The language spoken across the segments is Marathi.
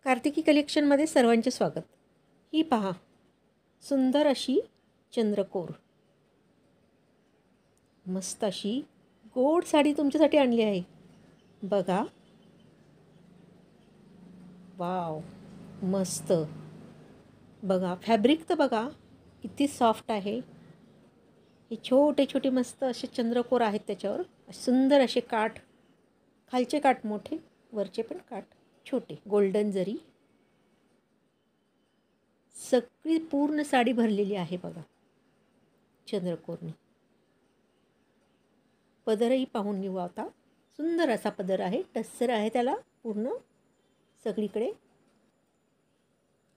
कार्तिकी कलेक्शनमध्ये सर्वांचे स्वागत। ही पहा, सुंदर अशी चंद्रकोर, मस्त अशी गोड साडी तुमच्यासाठी आणली आहे। बघा, वाव, मस्त। बघा, फॅब्रिक तर बघा किती सॉफ्ट आहे। हे छोटे छोटे मस्त असे चंद्रकोर आहेत, त्याच्यावर सुंदर असे काठ, खालचे काठ मोठे, वरचे पण काठ छोटे, गोल्डन जरी। सगळी पूर्ण साडी भरलेली आहे बघा चंद्रकोरनी। पदरही पाहून घेऊ आता। सुंदर असा पदर आहे, टस्सर आहे त्याला पूर्ण सगळीकडे।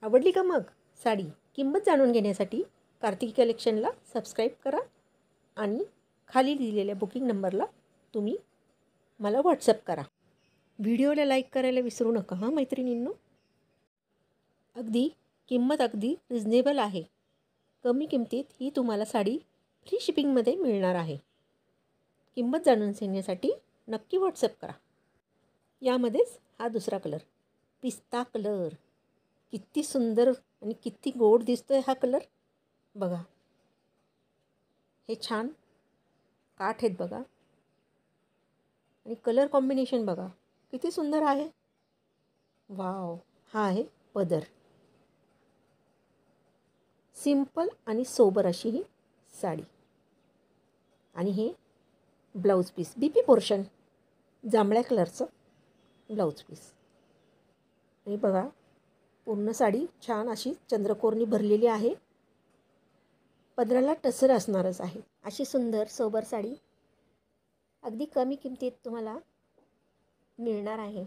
आवडली का मग साडी? किंमत जाणून घेण्यासाठी कार्तिकी कलेक्शनला सबस्क्राईब करा आणि खाली दिलेल्या बुकिंग नंबरला तुम्ही मला व्हॉट्सअप करा। व्हिडिओला लाईक करायला विसरू नका हां मैत्रिणींनो। किंमत अगदी रिजनेबल आहे। कमी किमतीत ही तुम्हाला साडी फ्री शिपिंगमध्ये मिळणार आहे। किंमत जाणून घेण्यासाठी नक्की व्हॉट्सअप करा। यामध्येच हा दुसरा कलर, पिस्ता कलर, किती सुंदर आणि किती गोड दिसतोय हा कलर। बघा, हे छान काठ आहेत बघा, आणि कलर कॉम्बिनेशन बघा किती सुंदर आहे। वाव, हा आहे पदर। सिंपल आणि सोबर अशी ही साडी, आणि हे ब्लाऊज पीस, बीपी पोर्शन, जांभळ्या कलरचं ब्लाऊज पीस। आणि बघा, पूर्ण साडी छान अशी चंद्रकोरनी भरलेली आहे। पदराला टसर असणारच आहे। अशी सुंदर सोबर साडी अगदी कमी किमतीत तुम्हाला मिळणार आहे।